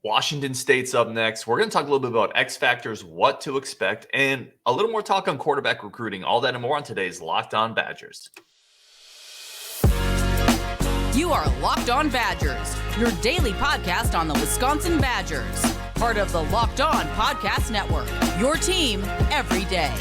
Washington State's up next. We're going to talk a little bit about X factors, what to expect, and a little more talk on quarterback recruiting. All that and more on today's Locked On Badgers. You are Locked On Badgers, your daily podcast on the Wisconsin Badgers. Part of the Locked On Podcast Network, your team every day.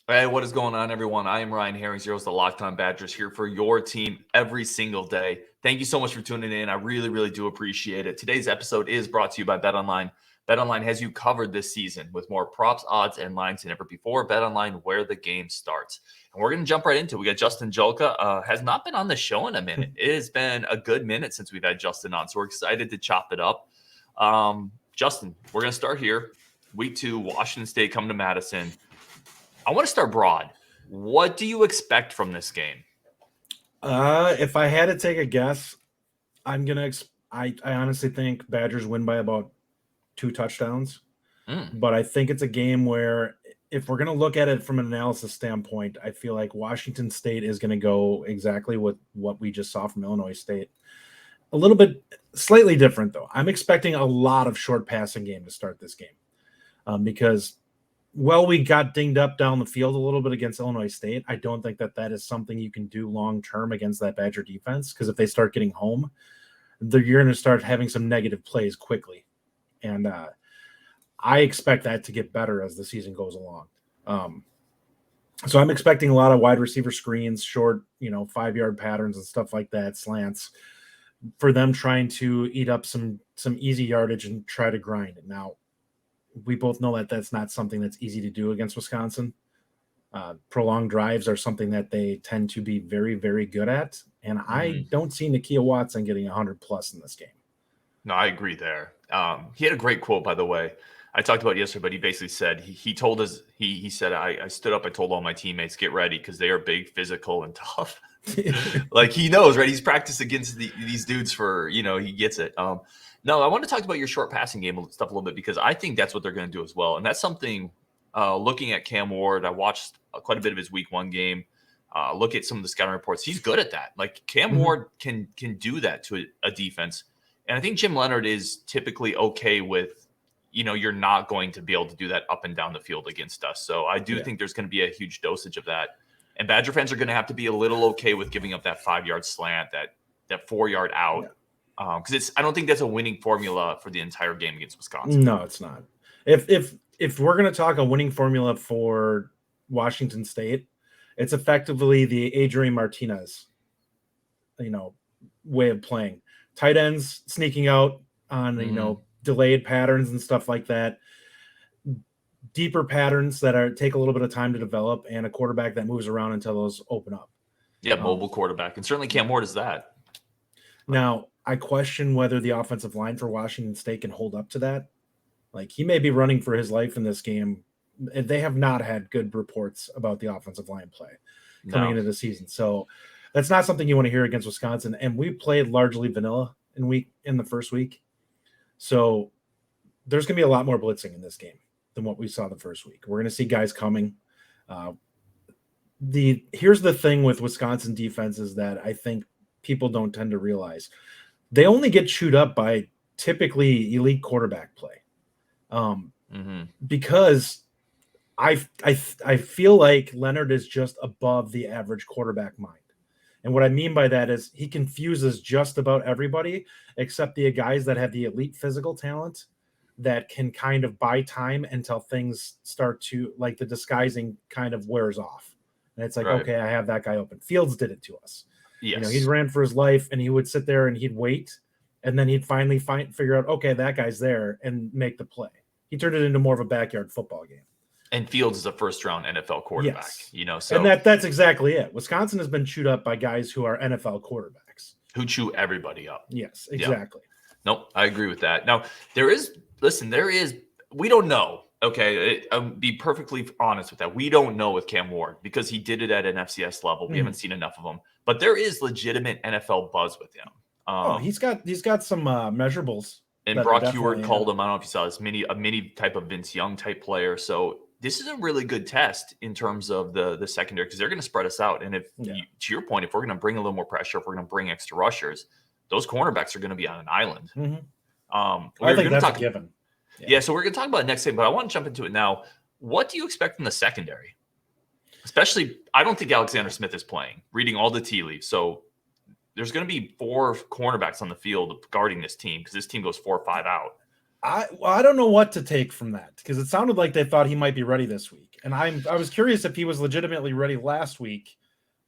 Hey, what is going on, everyone? I am Ryan Herring, the Locked On Badgers, here for your team every single day. Thank you so much for tuning in. I really, really do appreciate it. Today's episode is brought to you by BetOnline. BetOnline has you covered this season with more props, odds, and lines than ever before. BetOnline, where the game starts. And we're going to jump right into it. We got Justin Jolka. Has not been on the show in a minute. It has been a good minute since we've had Justin on, so we're excited to chop it up. Justin, we're going to start here. Week 2, Washington State coming to Madison. I want to start broad. What do you expect from this game? If I had to take a guess, I'm gonna. I honestly think Badgers win by about 2 touchdowns. But I think it's a game where, if we're gonna look at it from an analysis standpoint, I feel like Washington State is gonna go exactly what we just saw from Illinois State. A little bit slightly different though. I'm expecting a lot of short passing game to start this game, because we got dinged up down the field a little bit against Illinois State. I don't think that is something you can do long-term against that Badger defense, because if they start getting home, you're going to start having some negative plays quickly. And I expect that to get better as the season goes along. So I'm expecting a lot of wide receiver screens, short, 5-yard patterns and stuff like that, slants, for them trying to eat up some easy yardage and try to grind it. Now, we both know that that's not something that's easy to do against Wisconsin. Prolonged drives are something that they tend to be very, very good at. And I don't see Nakia Watson getting 100+ in this game. No, I agree there. He had a great quote, by the way. I talked about it yesterday, but he basically said, he told us, he said, I stood up, I told all my teammates, get ready, because they are big, physical, and tough. Like, he knows, right? He's practiced against these dudes for, he gets it. No, I want to talk about your short passing game stuff a little bit, because I think that's what they're going to do as well. And that's something, looking at Cam Ward, I watched quite a bit of his week 1 game. Look at some of the scouting reports. He's good at that. Like, Cam Ward can do that to a defense. And I think Jim Leonhard is typically okay with, you're not going to be able to do that up and down the field against us. So I do think there's going to be a huge dosage of that. And Badger fans are going to have to be a little okay with giving up that 5-yard slant, that 4-yard out. Yeah. Because I don't think that's a winning formula for the entire game against Wisconsin. No, it's not. If we're going to talk a winning formula for Washington State, it's effectively the Adrian Martinez, way of playing. Tight ends sneaking out on delayed patterns and stuff like that. Deeper patterns that take a little bit of time to develop, and a quarterback that moves around until those open up. Yeah, mobile quarterback, and certainly Cam Ward is that. Now, I question whether the offensive line for Washington State can hold up to that. Like, he may be running for his life in this game. They have not had good reports about the offensive line play coming into the season. So that's not something you want to hear against Wisconsin. And we played largely vanilla in the first week. So there's going to be a lot more blitzing in this game than what we saw the first week. We're going to see guys coming. Here's the thing with Wisconsin defenses that I think people don't tend to realize. They only get chewed up by typically elite quarterback play. Because I feel like Leonhard is just above the average quarterback mind. And what I mean by that is he confuses just about everybody except the guys that have the elite physical talent that can kind of buy time until things start to, like, the disguising kind of wears off. And it's like, okay, I have that guy open. Fields did it to us. Yes. He ran for his life, and he would sit there and he'd wait, and then he'd finally figure out, okay, that guy's there, and make the play. He turned it into more of a backyard football game. And Fields is a first-round NFL quarterback. Yes. So and that's exactly it. Wisconsin has been chewed up by guys who are NFL quarterbacks. Who chew everybody up. Yes, exactly. Yeah. Nope, I agree with that. Now, we don't know. Okay, I'll be perfectly honest with that. We don't know with Cam Ward because he did it at an FCS level. We haven't seen enough of him. But there is legitimate NFL buzz with him. He's got some measurables. And Brock Heward called him, I don't know if you saw this, a mini type of Vince Young type player. So this is a really good test in terms of the secondary, because they're going to spread us out. And to your point, if we're going to bring a little more pressure, if we're going to bring extra rushers, those cornerbacks are going to be on an island. I think that's a given. Yeah, so we're going to talk about it next thing, but I want to jump into it now. What do you expect from the secondary? Especially, I don't think Alexander Smith is playing, reading all the tea leaves. So there's going to be 4 cornerbacks on the field guarding this team because this team goes 4 or 5 out. I don't know what to take from that because it sounded like they thought he might be ready this week. And I was curious if he was legitimately ready last week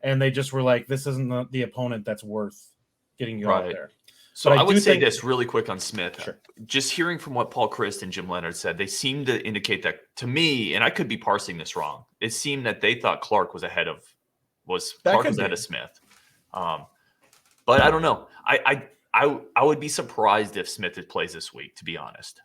and they just were like, this isn't the opponent that's worth getting you out there. So I would say this really quick on Smith. Sure. Just hearing from what Paul Christ and Jim Leonard said, they seem to indicate that to me, and I could be parsing this wrong. It seemed that they thought Clark was ahead of Smith. But I don't know. I would be surprised if Smith plays this week, to be honest.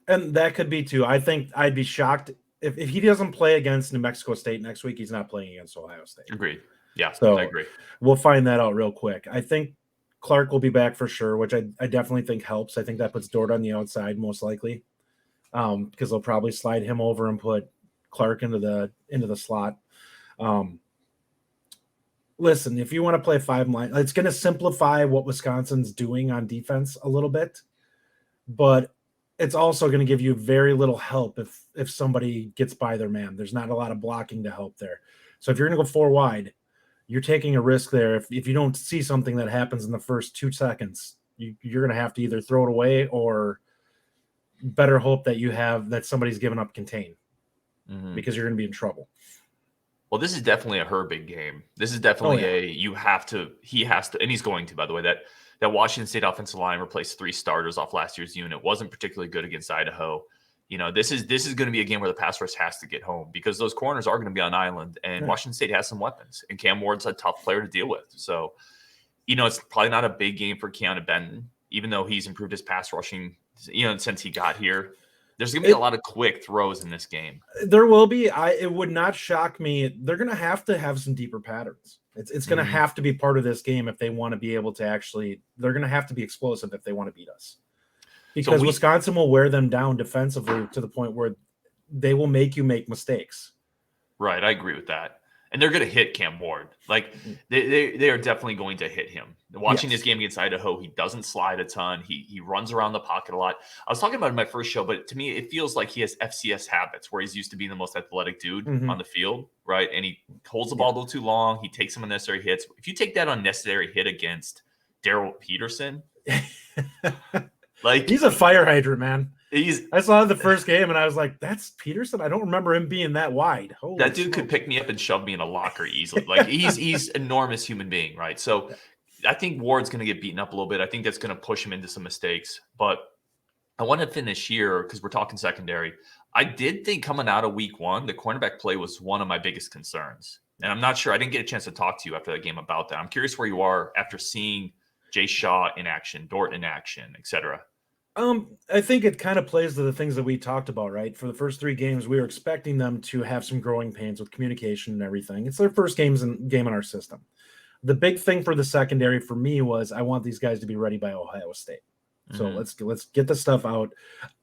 And that could be too. I think I'd be shocked if he doesn't play against New Mexico State next week. He's not playing against Ohio State. Agreed. Yeah, so I agree. We'll find that out real quick. I think Clark will be back for sure, which I definitely think helps. I think that puts Dort on the outside most likely, because they'll probably slide him over and put Clark into the slot. Listen, if you want to play 5 line, it's going to simplify what Wisconsin's doing on defense a little bit, but it's also going to give you very little help if somebody gets by their man. There's not a lot of blocking to help there. So if you're going to go 4 wide, you're taking a risk there. If you don't see something that happens in the first 2 seconds, you're going to have to either throw it away or better hope that somebody's given up contain because you're going to be in trouble. Well, this is definitely a Herbig game. This is definitely he has to, and he's going to, by the way, that Washington State offensive line replaced 3 starters off last year's unit. Wasn't particularly good against Idaho. This is going to be a game where the pass rush has to get home because those corners are going to be on island, and Washington State has some weapons, and Cam Ward's a tough player to deal with. So, it's probably not a big game for Keanu Benton, even though he's improved his pass rushing, since he got here. There's going to be a lot of quick throws in this game. There will be. It would not shock me. They're going to have some deeper patterns. It's going to have to be part of this game if they want to be able to they're going to have to be explosive if they want to beat us. Because Wisconsin will wear them down defensively to the point where they will make you make mistakes. Right. I agree with that. And they're going to hit Cam Ward. Like they are definitely going to hit him. Watching this game against Idaho, he doesn't slide a ton. He runs around the pocket a lot. I was talking about it in my first show, but to me, it feels like he has FCS habits where he's used to being the most athletic dude on the field, right? And he holds the ball a little too long. He takes some unnecessary hits. If you take that unnecessary hit against Darrell Peterson, he's a fire hydrant, man. I saw the first game and I was like, that's Peterson? I don't remember him being that wide. Holy that dude smokes. Could pick me up and shove me in a locker easily. Like he's enormous human being, right? So I think Ward's going to get beaten up a little bit. I think that's going to push him into some mistakes. But I want to finish here because we're talking secondary. I did think coming out of week 1, the cornerback play was one of my biggest concerns. And I'm not sure. I didn't get a chance to talk to you after that game about that. I'm curious where you are after seeing Jay Shaw in action, Dort in action, etc. I think it kind of plays to the things that we talked about, right? For the first 3 games, we were expecting them to have some growing pains with communication and everything. It's their first game in our system. The big thing for the secondary for me was I want these guys to be ready by Ohio State. So let's get the stuff out.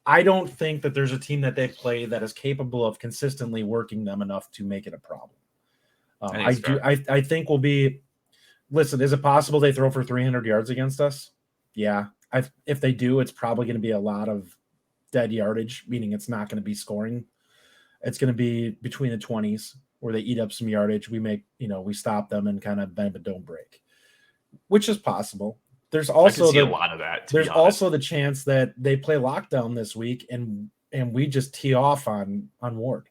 I don't think that there's a team that they play that is capable of consistently working them enough to make it a problem. I think we'll be. Listen, is it possible they throw for 300 yards against us? Yeah. If they do, it's probably going to be a lot of dead yardage, meaning it's not going to be scoring. It's going to be between the 20s where they eat up some yardage. We stop them and kind of bend but don't break, which is possible. There's also a lot of that. There's also the chance that they play lockdown this week and we just tee off on Ward.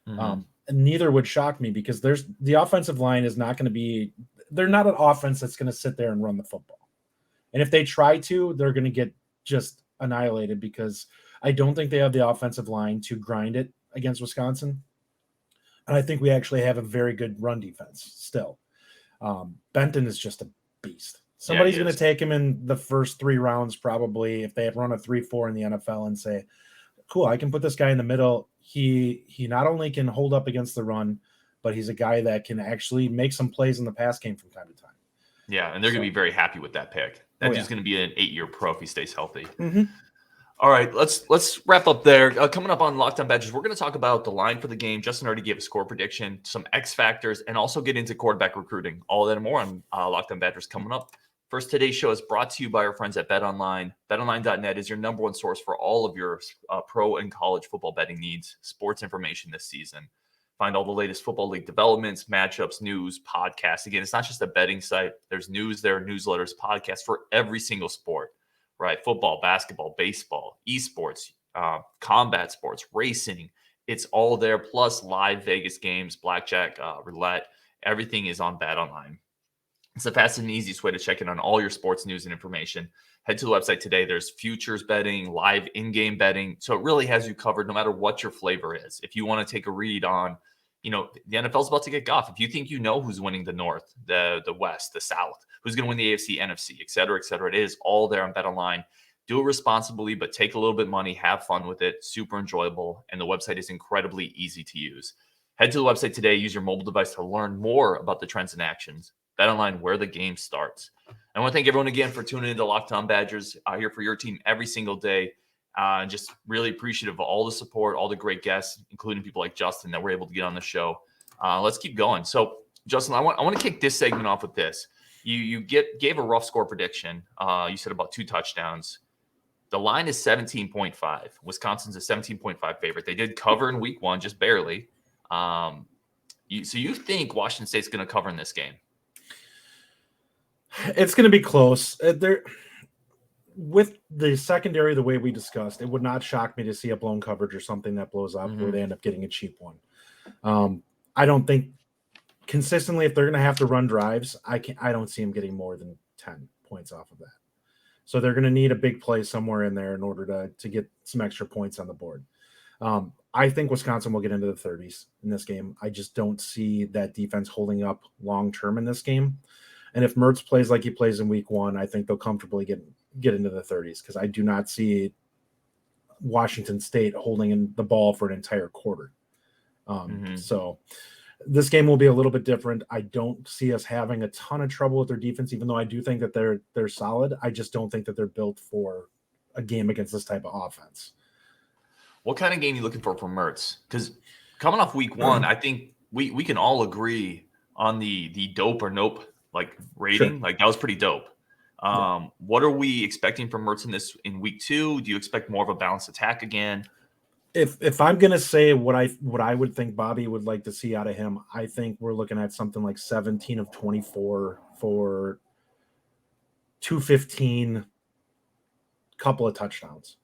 And neither would shock me because the offensive line is not going to be. They're not an offense that's going to sit there and run the football. And if they try to, they're going to get just annihilated because I don't think they have the offensive line to grind it against Wisconsin. And I think we actually have a very good run defense still. Benton is just a beast. Somebody's going to take him in the first 3 rounds probably if they have run a 3-4 in the NFL and say, cool, I can put this guy in the middle. He not only can hold up against the run, but he's a guy that can actually make some plays in the pass game from time to time. Yeah, and they're going to be very happy with that pick. That dude's going to be an 8-year pro if he stays healthy. Mm-hmm. All right, let's wrap up there. Coming up on Locked On Badgers, we're going to talk about the line for the game. Justin already gave a score prediction, some X factors, and also get into quarterback recruiting. All that and more on Locked On Badgers coming up First, today's show is brought to you by our friends at BetOnline. BetOnline.net is your number one source for all of your pro and college football betting needs, sports information this season. Find all the latest football league developments, matchups, news, podcasts. Again, it's not just a betting site. There's news there, newsletters, podcasts for every single sport, right? Football, basketball, baseball, esports, combat sports, racing. It's all there, plus live Vegas games, blackjack, roulette. Everything is on BetOnline. It's the fastest and easiest way to check in on all your sports news and information. Head to the website today. There's futures betting, live in-game betting. So it really has you covered no matter what your flavor is. If you want to take a read on, the NFL's about to kick off. If you think you know who's winning the North, the West, the South, who's going to win the AFC, NFC, et cetera, it is all there on BetOnline. Do it responsibly, but take a little bit of money, have fun with it. Super enjoyable. And the website is incredibly easy to use. Head to the website today. Use your mobile device to learn more about the trends and actions. BetOnline, where the game starts. I want to thank everyone again for tuning into Locked On Badgers. Here for your team every single day. Just really appreciative of all the support, all the great guests, including people like Justin that were able to get on the show. Let's keep going. So, Justin, I want to kick this segment off with this. You gave a rough score prediction. You said about 2 touchdowns. The line is 17.5. Wisconsin's a 17.5 favorite. They did cover in week 1, just barely. So you think Washington State's going to cover in this game? It's going to be close. With the secondary, the way we discussed, it would not shock me to see a blown coverage or something that blows up where they end up getting a cheap one. I don't think consistently, if they're going to have to run drives, I don't see them getting more than 10 points off of that. So they're going to need a big play somewhere in there in order to get some extra points on the board. I think Wisconsin will get into the 30s in this game. I just don't see that defense holding up long-term in this game. And if Mertz plays like he plays in week 1, I think they'll comfortably get into the 30s because I do not see Washington State holding in the ball for an entire quarter. So this game will be a little bit different. I don't see us having a ton of trouble with their defense, even though I do think that they're solid. I just don't think that they're built for a game against this type of offense. What kind of game are you looking for from Mertz? Because coming off week 1, I think we can all agree on the dope or nope rating. Sure. That was pretty dope. What are we expecting from Mertz in week 2? Do you expect more of a balanced attack again? If I'm gonna say what I would think Bobby would like to see out of him, I think we're looking at something like 17 of 24 for 215, couple of touchdowns.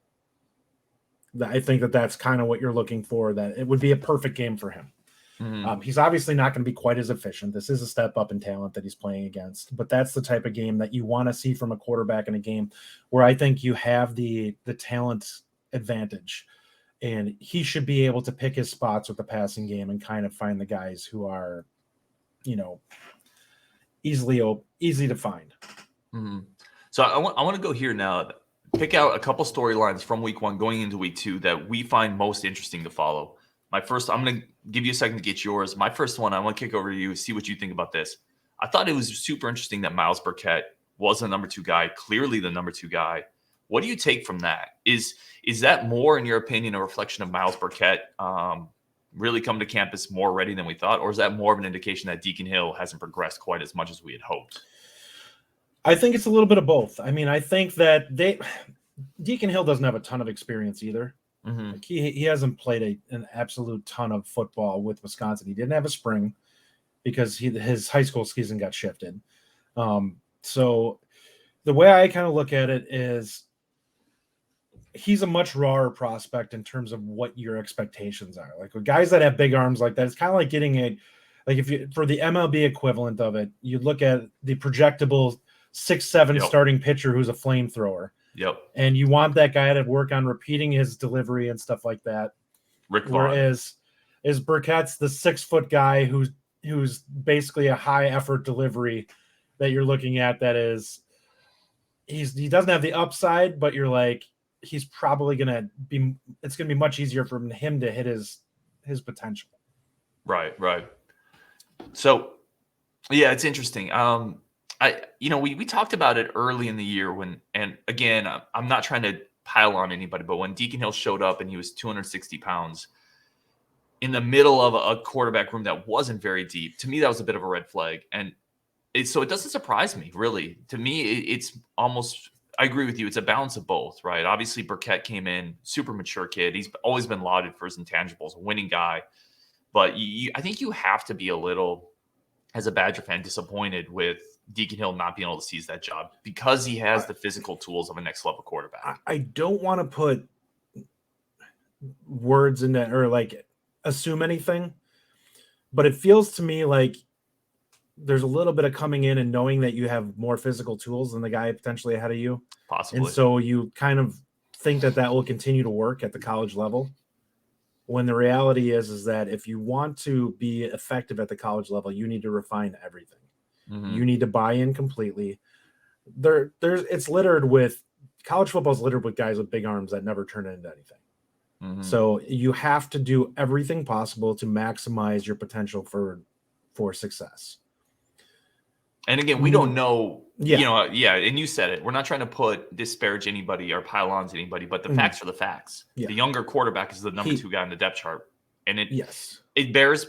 I think that's kind of what you're looking for. That it would be a perfect game for him. He's obviously not going to be quite as efficient. This is a step up in talent that he's playing against, but that's the type of game that you want to see from a quarterback in a game where I think you have the talent advantage, and he should be able to pick his spots with the passing game and kind of find the guys who are, easy to find. So I want to go here now. Pick out a couple storylines from week 1 going into week 2 that we find most interesting to follow. I'm going to give you a second to get yours. My first one, I want to kick over to you, see what you think about this. I thought it was super interesting that Myles Burkett was the number 2 guy, clearly the number 2 guy. What do you take from that? Is that more, in your opinion, a reflection of Myles Burkett really come to campus more ready than we thought? Or is that more of an indication that Deacon Hill hasn't progressed quite as much as we had hoped? I think it's a little bit of both. I mean, I think that Deacon Hill doesn't have a ton of experience either. He hasn't played an absolute ton of football with Wisconsin. He didn't have a spring because his high school season got shifted. So the way I kind of look at it is he's a much rawer prospect in terms of what your expectations are. Like with guys that have big arms like that, it's kind of like getting for the MLB equivalent of it, you look at the projectable 6'7" starting pitcher who's a flamethrower. Yep. And you want that guy to work on repeating his delivery and stuff like that. Rick Vaughn. Whereas Burkett's the 6-foot guy who's basically a high effort delivery that you're looking at. That is, he doesn't have the upside, but you're like, he's probably it's going to be much easier for him to hit his potential. Right. So yeah, it's interesting. We talked about it early in the year and again, I'm not trying to pile on anybody, but when Deacon Hill showed up and he was 260 pounds in the middle of a quarterback room that wasn't very deep, to me, that was a bit of a red flag. And So it doesn't surprise me, really. To me, it's almost. I agree with you. It's a balance of both, right? Obviously, Burkett came in, super mature kid. He's always been lauded for his intangibles, a winning guy. But I think you have to be a little, as a Badger fan, disappointed with Deacon Hill not being able to seize that job because he has the physical tools of a next level quarterback. I don't want to put words in that or like assume anything, but it feels to me like there's a little bit of coming in and knowing that you have more physical tools than the guy potentially ahead of you. Possibly. And so you kind of think that will continue to work at the college level. When the reality is that if you want to be effective at the college level, you need to refine everything. Mm-hmm. You need to buy in completely. It's littered with college football is littered with guys with big arms that never turn into anything. Mm-hmm. So you have to do everything possible to maximize your potential for success. And again, we don't know, and you said it. We're not trying to disparage anybody or pile on to anybody, but the facts are the facts. Yeah. The younger quarterback is the number 2 guy in the depth chart. And it bears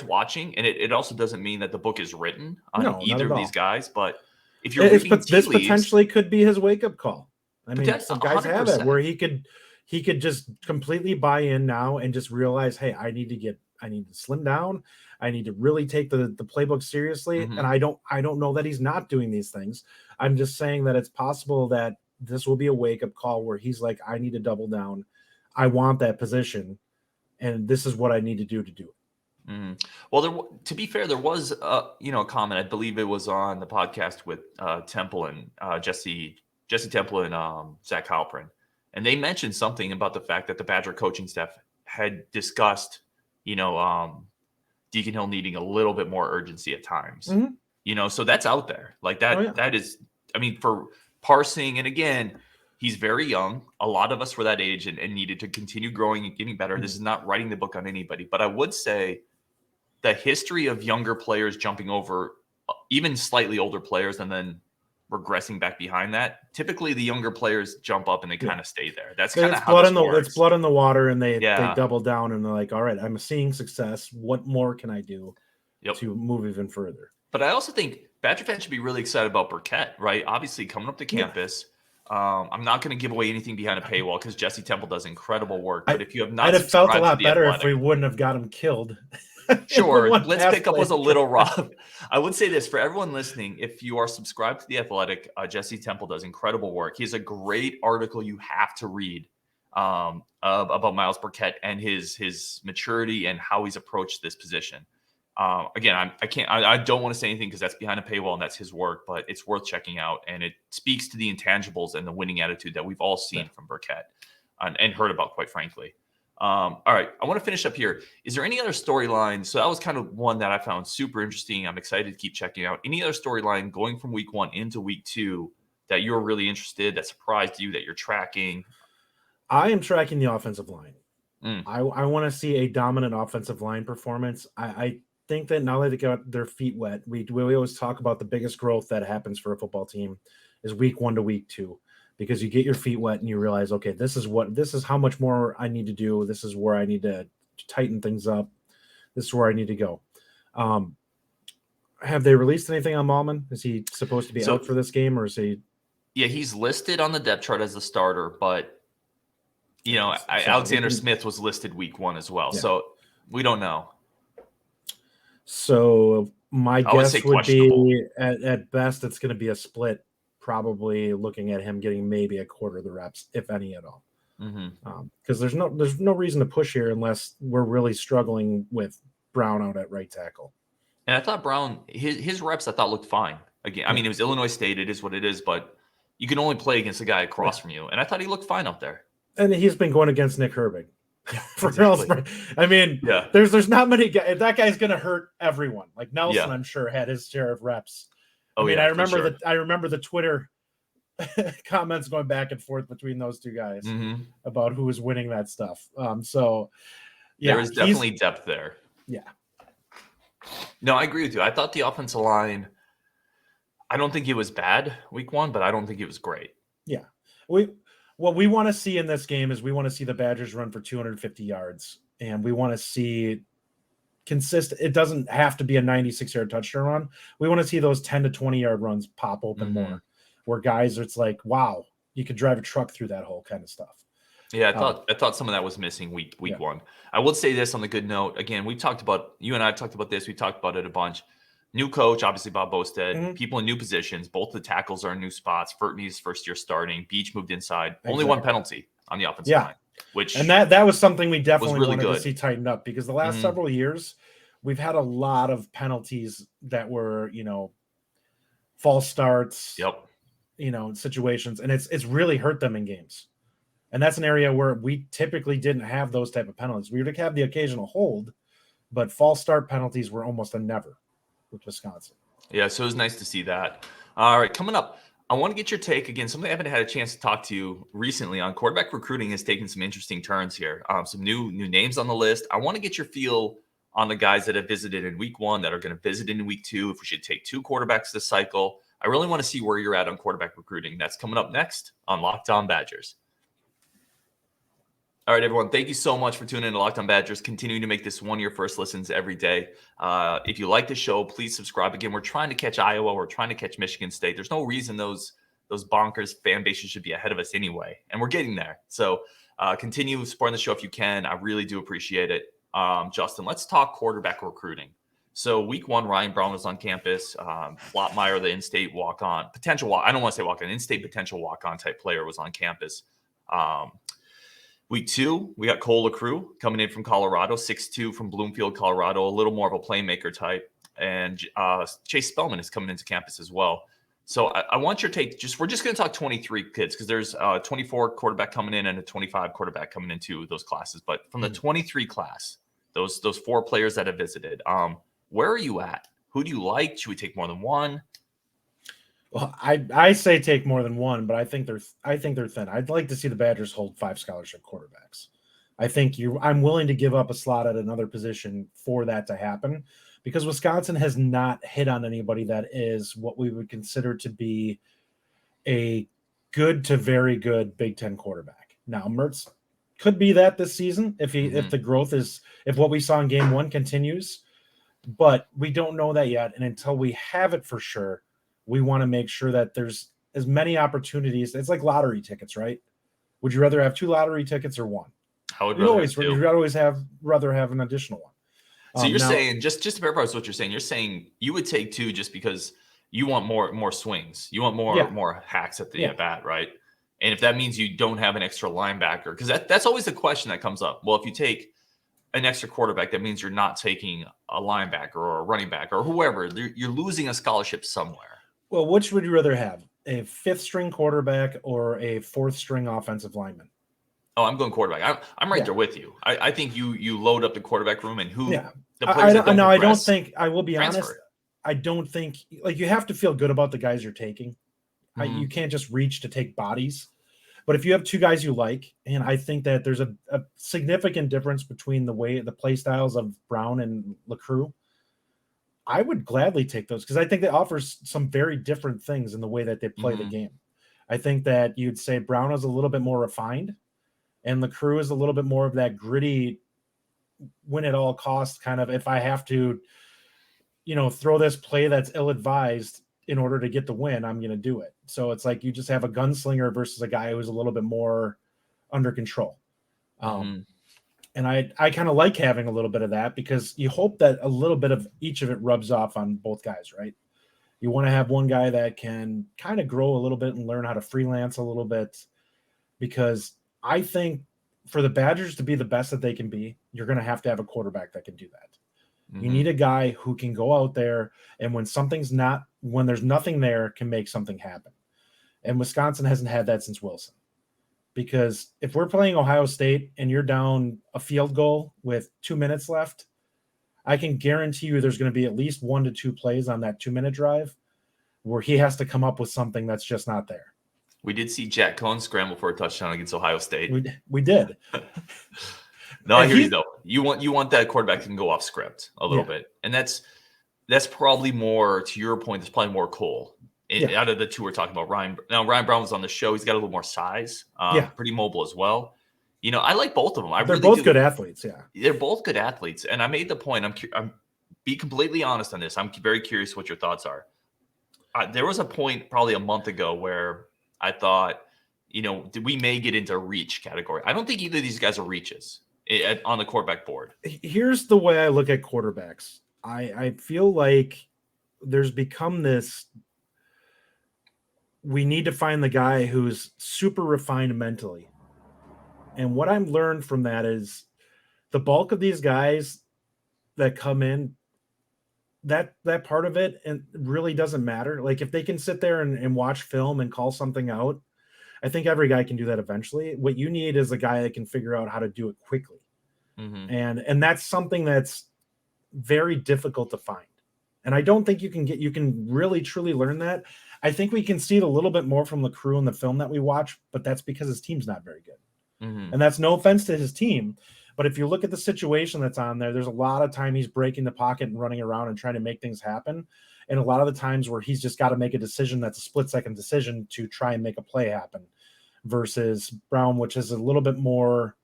watching, and it also doesn't mean that the book is written on either of these guys. But if you're reading this potentially could be his wake-up call. I mean, some guys 100%. Have it where he could just completely buy in now and just realize, hey, I need to slim down. I need to really take the playbook seriously. Mm-hmm. And I don't know that he's not doing these things. I'm just saying that it's possible that this will be a wake-up call where he's like, I need to double down. I want that position, and this is what I need to do it. Mm-hmm. Well, to be fair, there was a comment. I believe it was on the podcast with Temple and Jesse Temple and Zach Halpern, and they mentioned something about the fact that the Badger coaching staff had discussed, Deacon Hill needing a little bit more urgency at times. Mm-hmm. So that's out there. Like that. Oh, yeah. That is, for parsing, and again, he's very young. A lot of us were that age and needed to continue growing and getting better. Mm-hmm. This is not writing the book on anybody, but I would say the history of younger players jumping over even slightly older players and then regressing back behind that. Typically, the younger players jump up and they kind of stay there. That's kind of how this works. It's blood in the water, and they double down and they're like, all right, I'm seeing success. What more can I do to move even further? But I also think Badger fans should be really excited about Burkett, right? Obviously, coming up to campus. Yeah. I'm not going to give away anything behind a paywall because Jesse Temple does incredible work. But if you have not, I'd have felt a lot better if we wouldn't have got him killed. Sure, Blitz Pickup was a little rough. I would say this for everyone listening: if you are subscribed to The Athletic, Jesse Temple does incredible work. He has a great article you have to read about Miles Burkett and his maturity and how he's approached this position. Again, I don't want to say anything because that's behind a paywall and that's his work, but it's worth checking out, and it speaks to the intangibles and the winning attitude that we've all seen from Burkett and heard about, quite frankly. All right, I want to finish up here. Is there any other storyline? So that was kind of one that I found super interesting. I'm excited to keep checking out. Any other storyline going from week 1 into week 2 that you're really interested, that surprised you, that you're tracking? I am tracking the offensive line. I want to see a dominant offensive line performance. I think that now that they got their feet wet, we always talk about the biggest growth that happens for a football team is week 1 to week 2. Because you get your feet wet and you realize, okay, this is how much more I need to do. This is where I need to tighten things up. This is where I need to go. Have they released anything on Malman? Is he supposed to be out for this game, or is he? Yeah, he's listed on the depth chart as the starter, but Alexander Smith was listed week 1 as well. Yeah. So we don't know. So my guess would be at best it's going to be a split. Probably looking at him getting maybe a quarter of the reps, if any at all. Because there's no reason to push here unless we're really struggling with Brown out at right tackle. And I thought Brown, his reps I thought looked fine. Again, it was Illinois State. It is what it is, but you can only play against a guy across from you. And I thought he looked fine up there. And he's been going against Nick Herbig. There's not many guys. That guy's going to hurt everyone. Like Nelson, I'm sure, had his share of reps. I remember the Twitter comments going back and forth between those two guys about who was winning that stuff. There is definitely depth there. Yeah. No, I agree with you. I thought the offensive line, I don't think it was bad week 1, but I don't think it was great. Yeah. What we want to see in this game is we want to see the Badgers run for 250 yards, and we want to see consistent. It doesn't have to be a 96-yard touchdown run. We want to see those 10 to 20-yard runs pop open more, where guys, it's like, wow, you could drive a truck through that hole kind of stuff. Yeah, I thought some of that was missing week one. I will say this on the good note. Again, you and I have talked about this. We talked about it a bunch. New coach, obviously Bob Bostad. People in new positions. Both the tackles are in new spots. Furtney's first year starting. Beach moved inside. Only one penalty on the offensive line. And that was something we definitely really wanted good to see tightened up, because the last several years we've had a lot of penalties that were, false starts. Situations, and it's really hurt them in games. And that's an area where we typically didn't have those type of penalties. We would have the occasional hold, but false start penalties were almost a never with Wisconsin. Yeah, so it was nice to see that. All right, coming up, I want to get your take again. Something I haven't had a chance to talk to you recently on. Quarterback recruiting has taken some interesting turns here. Some new names on the list. I want to get your feel on the guys that have visited in week one, that are going to visit in week two, if we should take 2 quarterbacks this cycle. I really want to see where you're at on quarterback recruiting. That's coming up next on Locked On Badgers. All right, everyone. Thank you so much for tuning in to Locked On Badgers. Continuing to make this one of your first listens every day. If you like the show, please subscribe. Again, we're trying to catch Iowa. We're trying to catch Michigan State. There's no reason those bonkers fan bases should be ahead of us anyway, and we're getting there. So continue supporting the show if you can. I really do appreciate it. Justin, let's talk quarterback recruiting. So week one, Ryan Brown was on campus. Flottmeyer, the in-state walk-on, I don't want to say walk-on, in-state potential walk-on type player was on campus. Week two, we got Cole Lacrue coming in from Colorado, 6'2" from Bloomfield, Colorado, a little more of a playmaker type. And Chase Spellman is coming into campus as well. So I want your take. We're just going to talk 23 kids, because there's a 24 quarterback coming in and a 25 quarterback coming into those classes. But from the 23 class, those 4 players that have visited, where are you at? Who do you like? Should we take more than one? Well, I say take more than one, but I think they're thin. I'd like to see the Badgers hold 5 scholarship quarterbacks. I think I'm willing to give up a slot at another position for that to happen, because Wisconsin has not hit on anybody that is what we would consider to be a good to very good Big Ten quarterback. Now, Mertz could be that this season if the growth if what we saw in game 1 continues, but we don't know that yet. And until we have it for sure, we want to make sure that there's as many opportunities. It's like lottery tickets, right? Would you rather have 2 lottery tickets or 1? I would rather have an additional one. So you're saying, just to paraphrase what you're saying you would take 2 just because you want more swings. You want more hacks at the bat, right? And if that means you don't have an extra linebacker, because that's always the question that comes up. Well, if you take an extra quarterback, that means you're not taking a linebacker or a running back or whoever. You're losing a scholarship somewhere. Well, which would you rather have, a 5th-string quarterback or a 4th-string offensive lineman? Oh, I'm going quarterback. I'm right there with you. I think you load up the quarterback room and the players that don't I don't progress, think, I will be transfer. honest, I don't think, you have to feel good about the guys you're taking. You can't just reach to take bodies. But if you have 2 guys you like, and I think that there's a significant difference between the play styles of Brown and Lacrue, I would gladly take those, because I think they offer some very different things in the way that they play the game. I think that you'd say Brown is a little bit more refined, and Lacrue is a little bit more of that gritty, win at all costs kind of, if I have to, throw this play that's ill-advised in order to get the win, I'm going to do it. So it's like you just have a gunslinger versus a guy who's a little bit more under control. And I kind of like having a little bit of that, because you hope that a little bit of each of it rubs off on both guys, right? You want to have one guy that can kind of grow a little bit and learn how to freelance a little bit, because I think for the Badgers to be the best that they can be, you're going to have a quarterback that can do that. You need a guy who can go out there and when there's nothing there, can make something happen. And Wisconsin hasn't had that since Wilson. Because if we're playing Ohio State and you're down a field goal with 2 minutes left, I can guarantee you there's going to be at least 1 to 2 plays on that 2-minute drive where he has to come up with something that's just not there. We did see Jack Cohn scramble for a touchdown against Ohio State. We did. No, I hear you though. You want that quarterback that can go off script a little bit, and that's probably more, to your point. That's probably more Cole. Out of the 2 we're talking about. Ryan Brown was on the show. He's got a little more size, pretty mobile as well. I like both of them. They're both good athletes. Yeah, they're both good athletes. And I made the point. I'm be completely honest on this. I'm very curious what your thoughts are. There was a point probably a month ago where I thought, we may get into reach category. I don't think either of these guys are reaches on the quarterback board. Here's the way I look at quarterbacks. I feel like there's become this, we need to find the guy who's super refined mentally. And what I've learned from that is the bulk of these guys that come in, that part of it and really doesn't matter. Like if they can sit there and watch film and call something out, I think every guy can do that eventually. What you need is a guy that can figure out how to do it quickly. Mm-hmm. And that's something that's very difficult to find. And I don't think you can really truly learn that. I think we can see it a little bit more from Lacrue in the film that we watch, but that's because his team's not very good. Mm-hmm. And that's no offense to his team. But if you look at the situation that's on there, there's a lot of time he's breaking the pocket and running around and trying to make things happen. And a lot of the times where he's just got to make a decision that's a split-second decision to try and make a play happen versus Brown, which is a little bit more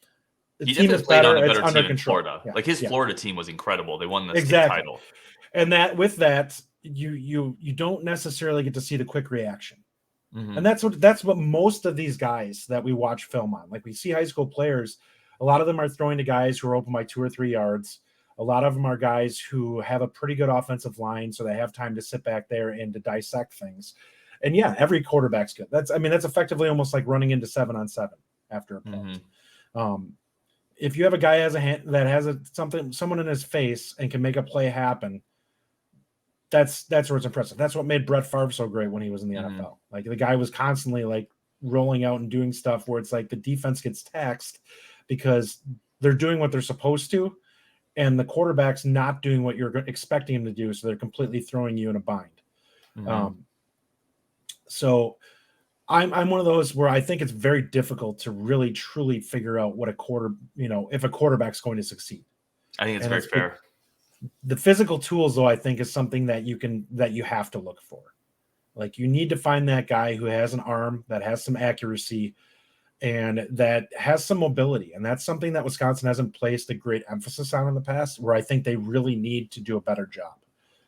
– the team is better. It's under control. Florida. Yeah. Like his Florida team was incredible. They won the state title. And that with that, you don't necessarily get to see the quick reaction. Mm-hmm. And that's what most of these guys that we watch film on. Like we see high school players – a lot of them are throwing to guys who are open by 2 or 3 yards. A lot of them are guys who have a pretty good offensive line, so they have time to sit back there and to dissect things. And yeah, every quarterback's good. That's effectively almost like running into 7-on-7 after a play. Mm-hmm. If you have a guy that has someone in his face and can make a play happen, that's where it's impressive. That's what made Brett Favre so great when he was in the NFL. Like the guy was constantly like rolling out and doing stuff where it's like the defense gets taxed because they're doing what they're supposed to, and the quarterback's not doing what you're expecting him to do, so they're completely throwing you in a bind. Mm-hmm. So I'm one of those where I think it's very difficult to really truly figure out what if a quarterback's going to succeed. I think it's very fair. The physical tools, though, I think is something that you have to look for. Like you need to find that guy who has an arm that has some accuracy and that has some mobility. And that's something that Wisconsin hasn't placed a great emphasis on in the past, where I think they really need to do a better job.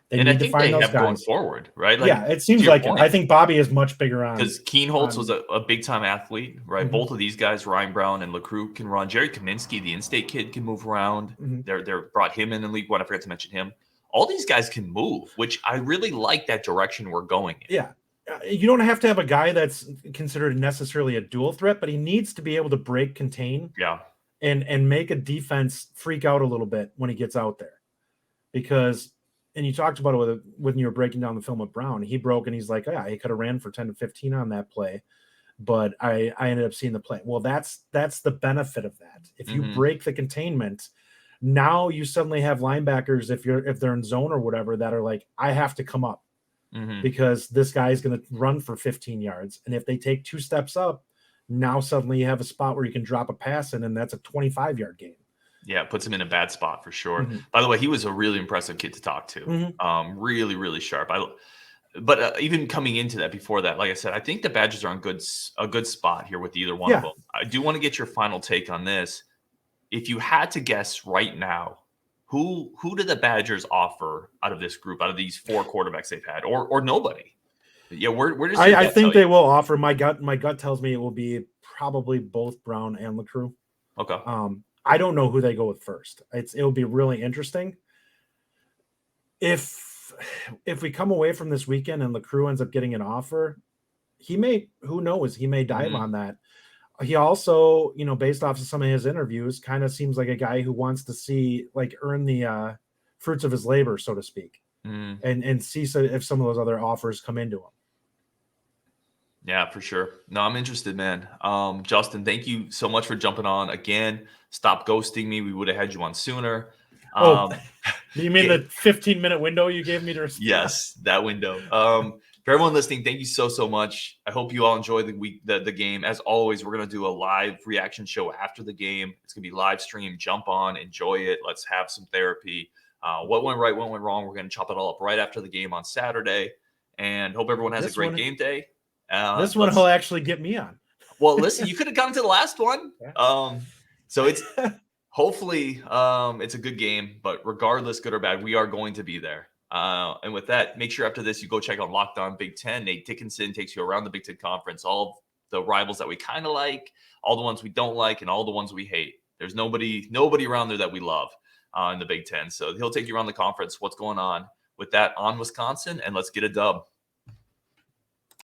They need to find those guys going forward, right? Like, yeah, it seems like it. I think Bobby is much bigger on because Keenholz was a big time athlete, right? Mm-hmm. Both of these guys, Ryan Brown and Lacrue, can run. Jerry Kaminsky, the in-state kid, can move around. Mm-hmm. They're brought him in League One. I forgot to mention him. All these guys can move, which I really like that direction we're going in. Yeah. You don't have to have a guy that's considered necessarily a dual threat, but he needs to be able to break, contain, and make a defense freak out a little bit when he gets out there. Because, and you talked about it when you were breaking down the film with Brown, he broke and he's like, yeah, he could have ran for 10 to 15 on that play, but I ended up seeing the play. Well, that's the benefit of that. If you break the containment, now you suddenly have linebackers, if they're in zone or whatever, that are like, I have to come up. Mm-hmm. Because this guy is going to run for 15 yards. And if they take 2 steps up, now suddenly you have a spot where you can drop a pass in, and that's a 25-yard gain. Yeah, it puts him in a bad spot for sure. Mm-hmm. By the way, he was a really impressive kid to talk to. Mm-hmm. Really, really sharp. But even coming into that, before that, like I said, I think the Badgers are on a good spot here with either one of them. I do want to get your final take on this. If you had to guess right now, who do the Badgers offer out of this group, out of these 4 quarterbacks they've had, or nobody? Yeah, where does I think they will offer. My gut tells me it will be probably both Brown and Lacrue. Okay. I don't know who they go with first. It'll be really interesting. If we come away from this weekend and Lacrue ends up getting an offer, who knows? He may dive on that. He also, based off of some of his interviews, kind of seems like a guy who wants to earn the fruits of his labor, so to speak, and see if some of those other offers come into him. Yeah, for sure. No, I'm interested, man. Justin, thank you so much for jumping on again. Stop ghosting me. We would have had you on sooner. You mean the 15-minute window you gave me to respond? Yes, that window. For everyone listening, thank you so much. I hope you all enjoy the game. As always, we're going to do a live reaction show after the game. It's going to be live stream. Jump on, enjoy it. Let's have some therapy. What went right, what went wrong. We're going to chop it all up right after the game on Saturday. And hope everyone has a great game day. This one will actually get me on. Well, listen, you could have gone to the last one. Yeah. So it's hopefully it's a good game, but regardless, good or bad, we are going to be there. And with that, make sure after this you go check out Locked On Big Ten. Nate Dickinson takes you around the Big Ten Conference, all of the rivals that we kind of like, all the ones we don't like, and all the ones we hate. There's nobody around there that we love in the Big Ten. So he'll take you around the conference, what's going on with that on Wisconsin, and let's get a dub.